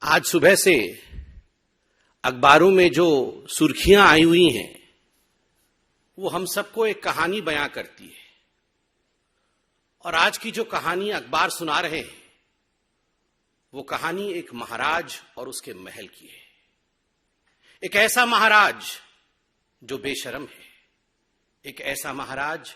आज सुबह से अखबारों में जो सुर्खियां आई हुई हैं वो हम सबको एक कहानी बयां करती है। और आज की जो कहानी अखबार सुना रहे हैं वो कहानी एक महाराज और उसके महल की है। एक ऐसा महाराज जो बेशर्म है, एक ऐसा महाराज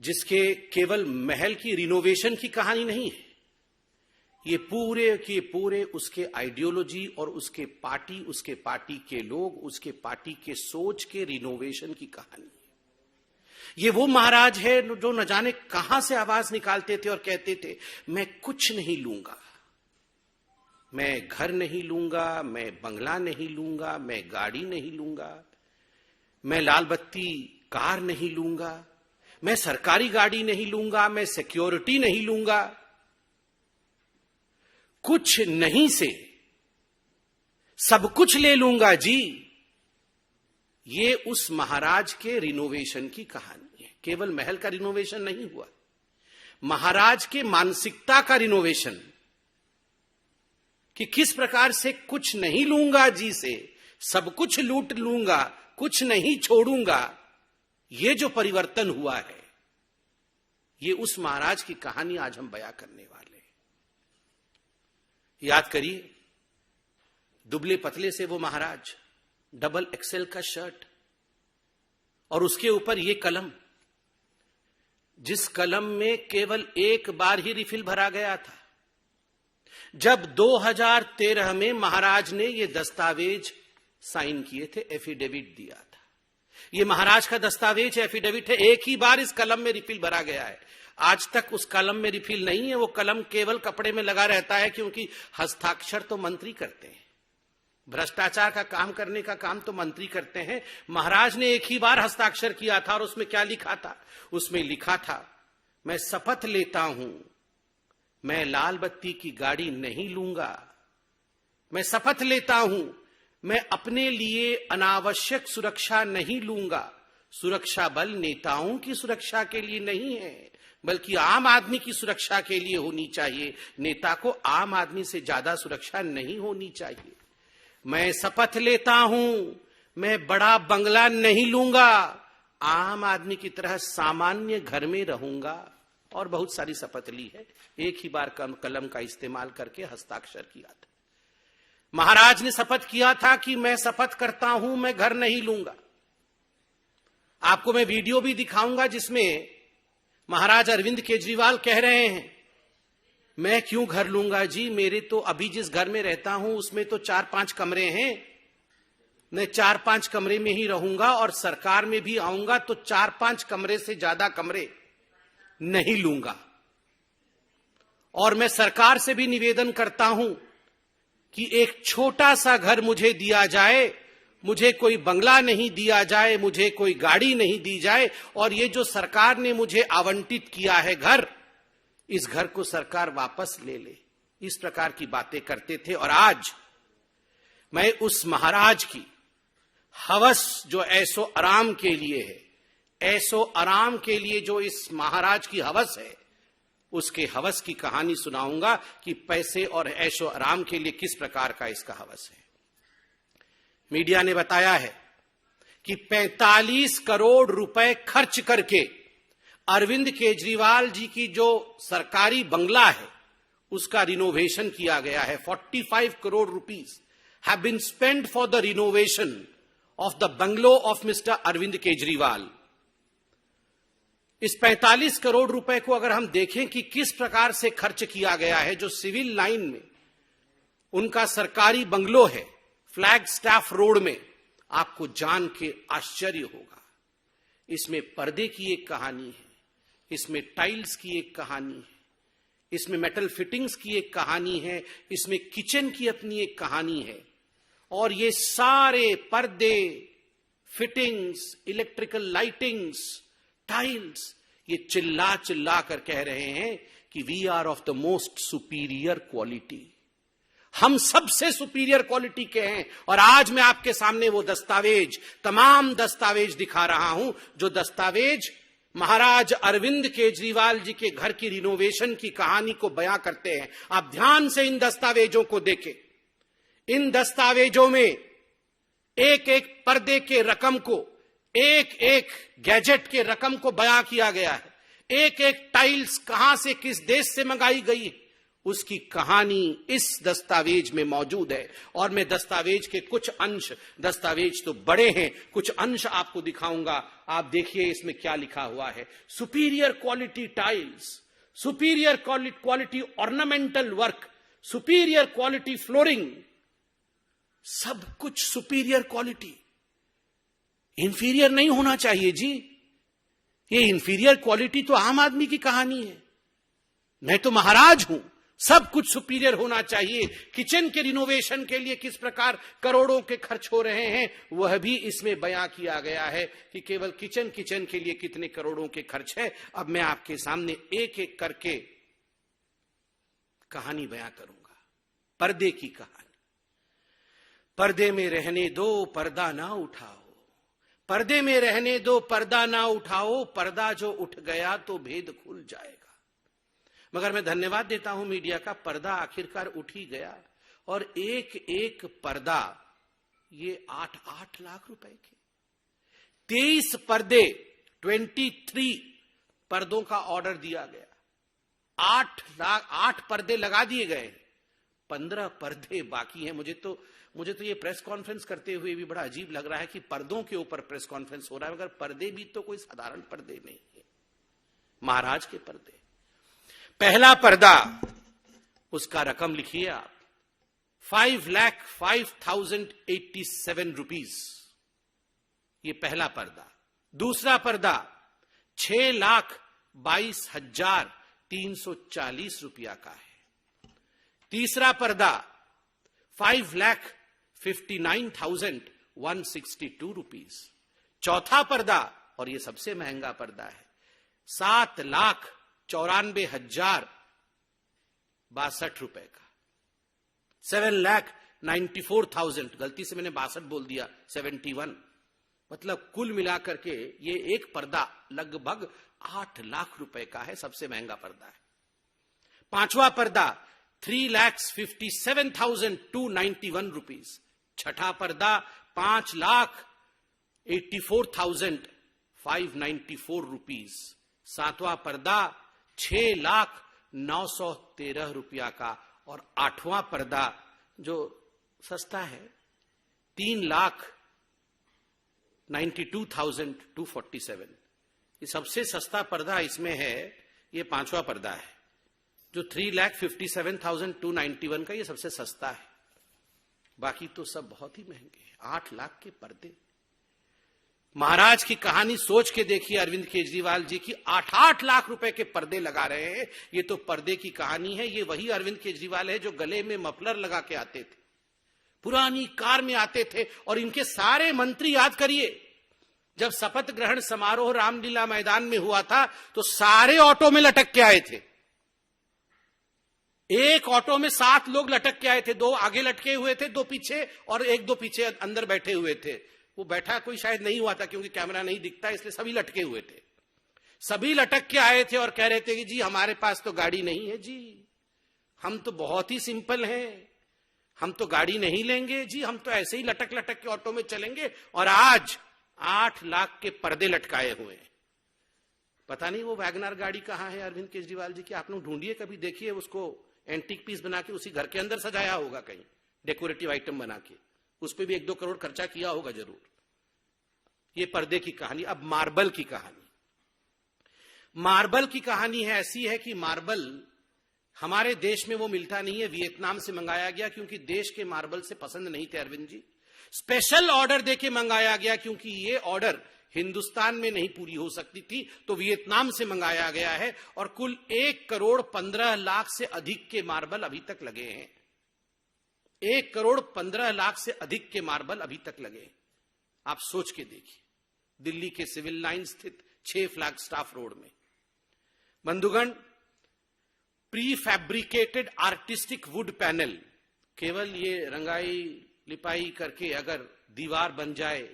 जिसके केवल महल की रिनोवेशन की कहानी नहीं है, ये पूरे के पूरे उसके आइडियोलॉजी और उसके पार्टी के लोग, उसके पार्टी के सोच के रिनोवेशन की कहानी है। ये वो महाराज है जो न जाने कहां से आवाज निकालते थे और कहते थे, मैं कुछ नहीं लूंगा, मैं घर नहीं लूंगा, मैं बंगला नहीं लूंगा, मैं गाड़ी नहीं लूंगा, मैं लाल बत्ती कार नहीं लूंगा, मैं सरकारी गाड़ी नहीं लूंगा, मैं सिक्योरिटी नहीं लूंगा। कुछ नहीं से सब कुछ ले लूंगा जी। ये उस महाराज के रिनोवेशन की कहानी है। केवल महल का रिनोवेशन नहीं हुआ, महाराज के मानसिकता का रिनोवेशन, कि किस प्रकार से कुछ नहीं लूंगा जी से सब कुछ लूट लूंगा, कुछ नहीं छोड़ूंगा। ये जो परिवर्तन हुआ है, ये उस महाराज की कहानी आज हम बयां करने वाले हैं। याद करिए, दुबले पतले से वो महाराज, डबल एक्सेल का शर्ट और उसके ऊपर ये कलम, जिस कलम में केवल एक बार ही रिफिल भरा गया था। जब 2013 में महाराज ने ये दस्तावेज साइन किए थे, एफिडेविट दिया था, ये महाराज का दस्तावेज एफिडेविट है, एक ही बार इस कलम में रिफिल भरा गया है। आज तक उस कलम में रिफिल नहीं है, वो कलम केवल कपड़े में लगा रहता है, क्योंकि हस्ताक्षर तो मंत्री करते हैं, भ्रष्टाचार का काम करने का काम तो मंत्री करते हैं। महाराज ने एक ही बार हस्ताक्षर किया था और उसमें क्या लिखा था? उसमें लिखा था, मैं शपथ लेता हूं, मैं लाल बत्ती की गाड़ी नहीं लूंगा, मैं शपथ लेता हूं, मैं अपने लिए अनावश्यक सुरक्षा नहीं लूंगा। सुरक्षा बल नेताओं की सुरक्षा के लिए नहीं है, बल्कि आम आदमी की सुरक्षा के लिए होनी चाहिए। नेता को आम आदमी से ज्यादा सुरक्षा नहीं होनी चाहिए। मैं शपथ लेता हूं, मैं बड़ा बंगला नहीं लूंगा, आम आदमी की तरह सामान्य घर में रहूंगा। और बहुत सारी शपथ ली है, एक ही बार कलम का इस्तेमाल करके हस्ताक्षर किया था। महाराज ने शपथ किया था कि मैं शपथ करता हूं, मैं घर नहीं लूंगा। आपको मैं वीडियो भी दिखाऊंगा जिसमें महाराज अरविंद केजरीवाल कह रहे हैं, मैं क्यों घर लूंगा जी, मेरे तो अभी जिस घर में रहता हूं उसमें तो 4-5 कमरे हैं, मैं 4-5 कमरे में ही रहूंगा और सरकार में भी आऊंगा तो 4-5 कमरे से ज्यादा कमरे नहीं लूंगा। और मैं सरकार से भी निवेदन करता हूं कि एक छोटा सा घर मुझे दिया जाए, मुझे कोई बंगला नहीं दिया जाए, मुझे कोई गाड़ी नहीं दी जाए, और ये जो सरकार ने मुझे आवंटित किया है घर, इस घर को सरकार वापस ले ले। इस प्रकार की बातें करते थे। और आज मैं उस महाराज की हवस जो ऐसो आराम के लिए है, ऐसो आराम के लिए जो इस महाराज की हवस है, उसके हवस की कहानी सुनाऊंगा कि पैसे और ऐशो आराम के लिए किस प्रकार का इसका हवस है। मीडिया ने बताया है कि 45 करोड़ रुपए खर्च करके अरविंद केजरीवाल जी की जो सरकारी बंगला है उसका रिनोवेशन किया गया है। 45 crore rupees have been spent for the renovation of the bungalow of mister Arvind Kejriwal. इस 45 करोड़ रुपए को अगर हम देखें कि किस प्रकार से खर्च किया गया है, जो सिविल लाइन में उनका सरकारी बंगलो है, फ्लैग स्टाफ रोड में, आपको जान के आश्चर्य होगा। इसमें पर्दे की एक कहानी है, इसमें टाइल्स की एक कहानी है, इसमें मेटल फिटिंग्स की एक कहानी है, इसमें किचन की अपनी एक कहानी है। और ये सारे पर्दे, फिटिंग्स, इलेक्ट्रिकल लाइटिंग्स, टाइल्स, ये चिल्ला चिल्ला कर कह रहे हैं कि we are of the most superior quality, हम सबसे सुपीरियर क्वालिटी के हैं। और आज मैं आपके सामने वो दस्तावेज, तमाम दस्तावेज दिखा रहा हूं, जो दस्तावेज महाराज अरविंद केजरीवाल जी के घर की रिनोवेशन की कहानी को बयां करते हैं। आप ध्यान से इन दस्तावेजों को देखें। इन दस्तावेजों में एक एक पर्दे के रकम को, एक एक गैजेट के रकम को बयां किया गया है। एक एक टाइल्स कहां से किस देश से मंगाई गई है, उसकी कहानी इस दस्तावेज में मौजूद है। और मैं दस्तावेज के कुछ अंश, दस्तावेज तो बड़े हैं, कुछ अंश आपको दिखाऊंगा। आप देखिए इसमें क्या लिखा हुआ है। Superior quality tiles, superior quality ornamental work, superior quality flooring, सब कुछ सुपीरियर क्वालिटी। इंफीरियर नहीं होना चाहिए जी। ये इंफीरियर क्वालिटी तो आम आदमी की कहानी है। मैं तो महाराज हूं, सब कुछ सुपीरियर होना चाहिए। किचन के रिनोवेशन के लिए किस प्रकार करोड़ों के खर्च हो रहे हैं, वह भी इसमें बयां किया गया है कि केवल किचन के लिए कितने करोड़ों के खर्च है। अब मैं आपके सामने एक एक करके कहानी बयां करूंगा। पर्दे की कहानी। पर्दे में रहने दो, पर्दा ना उठाओ। पर्दे में रहने दो, पर्दा ना उठाओ। पर्दा जो उठ गया तो भेद खुल जाएगा। मगर मैं धन्यवाद देता हूं मीडिया का, पर्दा आखिरकार उठ ही गया। और एक एक पर्दा ये 8-8 लाख रुपए के, 23 पर्दे, 23 पर्दों का ऑर्डर दिया गया। 8 पर्दे लगा दिए गए, 15 पर्दे बाकी हैं। मुझे तो ये प्रेस कॉन्फ्रेंस करते हुए भी बड़ा अजीब लग रहा है कि पर्दों के ऊपर प्रेस कॉन्फ्रेंस हो रहा है, मगर पर्दे भी तो कोई साधारण पर्दे नहीं है, महाराज के पर्दे। पहला पर्दा, उसका रकम लिखिए आप, 5,05,087 रुपीज, ये पहला पर्दा। दूसरा पर्दा 6,22,340 रुपया का है। तीसरा पर्दा 5,59,162 रुपीज। चौथा पर्दा, और ये सबसे महंगा पर्दा है, 7,94,062 रुपए का, 7,94,000, गलती से मैंने 62 बोल दिया, 71, मतलब कुल मिलाकर के ये एक पर्दा लगभग 8 लाख रुपए का है, सबसे महंगा पर्दा है। पांचवा पर्दा 3,57,291 रुपीज। छठा पर्दा 5,84,594 रुपीज। सातवां पर्दा 6,09,13 रुपया का। और आठवां पर्दा जो सस्ता है 3,92,247। ये सबसे सस्ता पर्दा इसमें है, ये पांचवा पर्दा है जो 3,57,291 का, ये सबसे सस्ता है। बाकी तो सब बहुत ही महंगे हैं। 8 लाख के पर्दे। महाराज की कहानी सोच के देखिए, अरविंद केजरीवाल जी की 8-8 लाख रुपए के पर्दे लगा रहे हैं। ये तो पर्दे की कहानी है। ये वही अरविंद केजरीवाल है जो गले में मफलर लगा के आते थे, पुरानी कार में आते थे। और इनके सारे मंत्री, याद करिए, जब शपथ ग्रहण समारोह रामलीला मैदान में हुआ था तो सारे ऑटो में लटक के आए थे। एक ऑटो में 7 लोग लटक के आए थे, 2 आगे लटके हुए थे, 2 पीछे, और 1-2 पीछे अंदर बैठे हुए थे। वो बैठा कोई शायद नहीं हुआ था क्योंकि कैमरा नहीं दिखता, इसलिए सभी लटके हुए थे। सभी लटक के आए थे और कह रहे थे कि जी हमारे पास तो गाड़ी नहीं है जी, हम तो बहुत ही सिंपल हैं, हम तो गाड़ी नहीं लेंगे जी, हम तो ऐसे ही लटक लटक के ऑटो में चलेंगे। और आज 8 लाख के पर्दे लटकाए हुए हैं। पता नहीं वो वैगनर गाड़ी कहां है अरविंद केजरीवाल जी की। आप लोग ढूंढिए, कभी देखिए, उसको एंटीक पीस बना के उसी घर के अंदर सजाया होगा कहीं, डेकोरेटिव आइटम बना के, उस पर भी 1-2 करोड़ खर्चा किया होगा जरूर। ये पर्दे की कहानी। अब मार्बल की कहानी। मार्बल की कहानी है ऐसी है कि मार्बल हमारे देश में वो मिलता नहीं है, वियतनाम से मंगाया गया, क्योंकि देश के मार्बल से पसंद नहीं थे अरविंद जी। स्पेशल ऑर्डर देके मंगाया गया, क्योंकि ये ऑर्डर हिंदुस्तान में नहीं पूरी हो सकती थी, तो वियतनाम से मंगाया गया है। और कुल 1,15,00,000 से अधिक के मार्बल अभी तक लगे हैं। 1,15,00,000 से अधिक के मार्बल अभी तक लगे। आप सोच के देखिए, दिल्ली के सिविल लाइन स्थित 6 फ्लैगस्टाफ रोड में। बंधुगण, prefabricated artistic wood panel, केवल ये रंगाई लिपाई करके अगर दीवार बन जाए,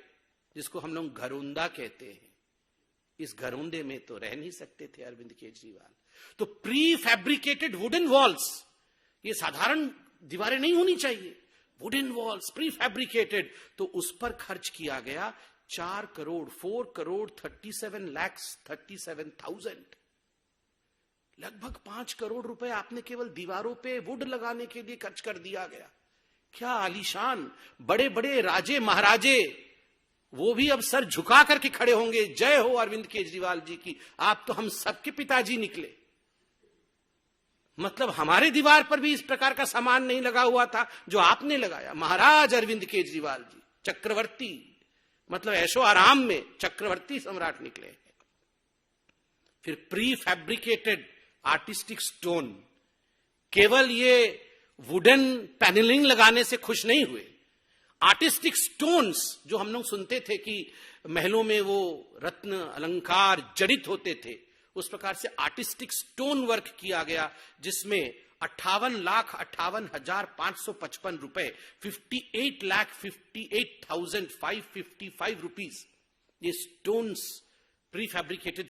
जिसको हम लोग घरोंदा कहते हैं, इस घरोंदे में तो रह नहीं सकते थे अरविंद केजरीवाल। तो प्री फैब्रिकेटेड वुडन वॉल्स, ये साधारण दीवारें नहीं होनी चाहिए, वुडन वॉल्स प्री फैब्रिकेटेड, तो उस पर खर्च किया गया 4 करोड़ 4,37,37,000, लगभग 5 करोड़ रुपए आपने केवल दीवारों पे वुड लगाने के लिए खर्च कर दिया गया। क्या आलीशान, बड़े बड़े राजे महाराजे वो भी अब सर झुका करके खड़े होंगे, जय हो अरविंद केजरीवाल जी की, आप तो हम सबके पिताजी निकले। मतलब हमारे दीवार पर भी इस प्रकार का सामान नहीं लगा हुआ था जो आपने लगाया। महाराज अरविंद केजरीवाल जी, चक्रवर्ती, मतलब ऐशो आराम में चक्रवर्ती सम्राट निकले। फिर प्री फैब्रिकेटेड आर्टिस्टिक स्टोन, केवल ये वुडन पैनलिंग लगाने से खुश नहीं हुए, आर्टिस्टिक स्टोन्स जो हम लोग सुनते थे कि महलों में वो रत्न अलंकार जड़ित होते थे, उस प्रकार से आर्टिस्टिक स्टोन वर्क किया गया, जिसमें 58,58,555 रुपए, 58,58,555 रुपीज, ये स्टोन्स प्री फैब्रिकेटेड